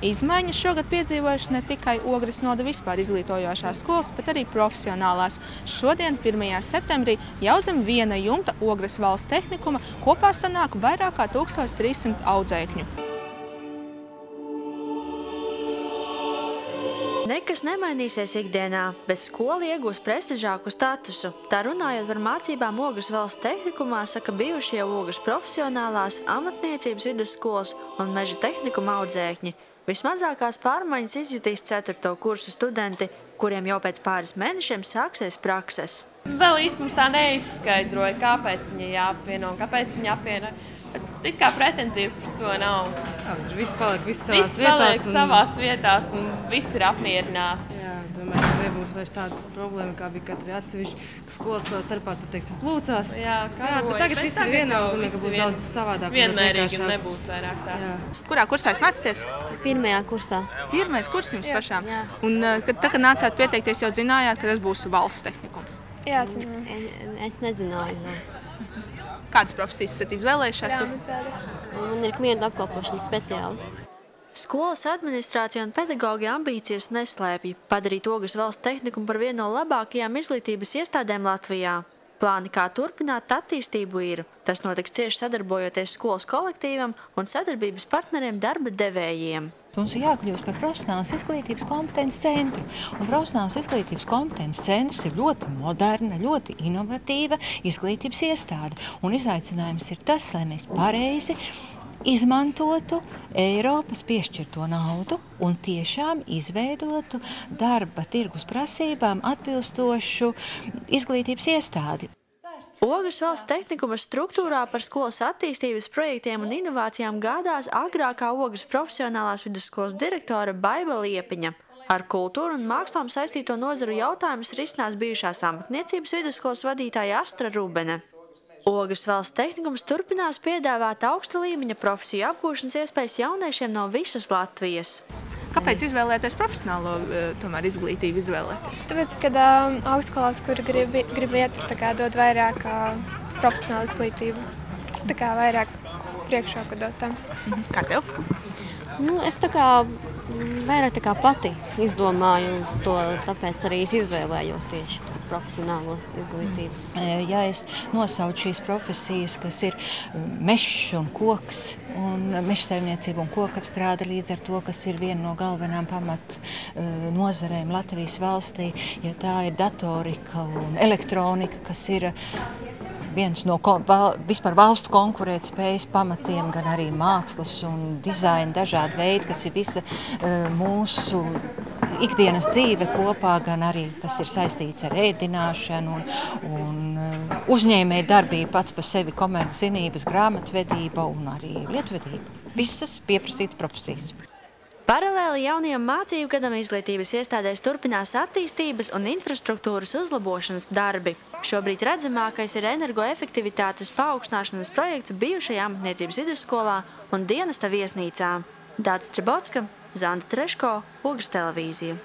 Izmaiņas šogad piedzīvojuši ne tikai Ogres novada vispār izglītojošās skolas, bet arī profesionālās. Šodien, 1. septembrī, jau zem viena jumta Ogres valsts tehnikuma kopā sanāk vairāk kā 1300 audzēkņu. Nekas nemainīsies ikdienā, bet skola iegūs prestižāku statusu. Tā runājot par mācībām Ogres valsts tehnikumā, saka bijušie Ogres profesionālās, amatniecības vidusskolas un meža tehnikuma audzēkņi. Vismazākās pārmaiņas izjutīs 4. kursu studenti, kuriem jau pēc pāris mēnešiem sāksies prakses. Vēl īsti mums tā neizskaidroja, kāpēc viņa jāapvieno un kāpēc viņa apvieno. It kā pretenzija par to nav. Jā, tur viss paliek savās vietās un viss ir apmierināti. Jā, domāju, ka nebūs vairs tāda problēma, kā bija katrai atsevišķi, ka skolas savā starpā, teiksim, plūcās. Jā, bet tagad viss ir vienā, domāju, ka būs daudz savādāk. Vienmērīgi un nebūs vairāk tā. Jā. Kurā kursā jūs mācāties? 1. kursā. 1. kurs jums pašām? Jā. Un kad nācāt pieteikties, jau zinājāt, ka tas būs valsts tehnikums? Jā, es nezināju. Jā. Kādas profesijas esat izvēlējušās tur? Man ir klientu apkalpošanas speciālists. Skolas administrācija un pedagoģi ambīcijas neslēpj padarīt Ogres valsts tehnikumu par vienu no labākajām izglītības iestādēm Latvijā. Plāni, kā turpināt attīstību, ir. Tas notiks cieši sadarbojoties skolas kolektīvam un sadarbības partneriem darba devējiem. Mums ir jākļūst par profesionālas izglītības kompetences centru. Un profesionālas izglītības kompetences centrs ir ļoti moderna, ļoti inovatīva izglītības iestāde. Un izaicinājums ir tas, lai mēs pareizi izmantotu Eiropas piešķirto naudu un tiešām izveidotu darba tirgus prasībām atbilstošu izglītības iestādi. Ogres valsts tehnikuma struktūrā par skolas attīstības projektiem un inovācijām gādās agrākā Ogres profesionālās vidusskolas direktore Baiba Liepiņa. Ar kultūru un mākslām saistīto nozaru jautājumus risinās bijušās amatniecības vidusskolas vadītāja Astra Rubene. Ogres valsts tehnikums turpinās piedāvāt augsta līmeņa profesiju apgūšanas iespējas jauniešiem no visas Latvijas. Kāpēc izvēlēties profesionālo izglītību izvēlēties? Tāpēc, kad augstskolās, kur grib iet, tur dod vairāk profesionālu izglītību. Tur vairāk priekšroku dot tam. Kā tev? Es vairāk pati izdomāju to, tāpēc arī es izvēlējos tieši profesionālo izglītību. Ja es nosaucu šīs profesijas, kas ir mežs un koks, un mežsaimniecība un kokapstrāde līdz ar to, kas ir viena no galvenām pamat nozarēm Latvijas valstī, ja tā ir datorika un elektronika, kas ir viens no vispār valstu konkurētspējas pamatiem, gan arī mākslas un dizaina dažādi veidi, kas ir visa mūsu ikdienas dzīve kopā, gan arī, kas ir saistīts ar ēdināšanu un uzņēmēju darbību pats par sevi komerczinības, grāmatvedība un arī lietvedība. Visas pieprasītas profesijas. Paralēli jaunajam mācību gadam izglītības iestādēs turpinās attīstības un infrastruktūras uzlabošanas darbi. Šobrīd redzamākais ir energoefektivitātes paaugstināšanas projekts bijušajā amatniecības vidusskolā un dienesta viesnīcā. Dācis Trebotska, Zanda Treško, Ogres televīzija.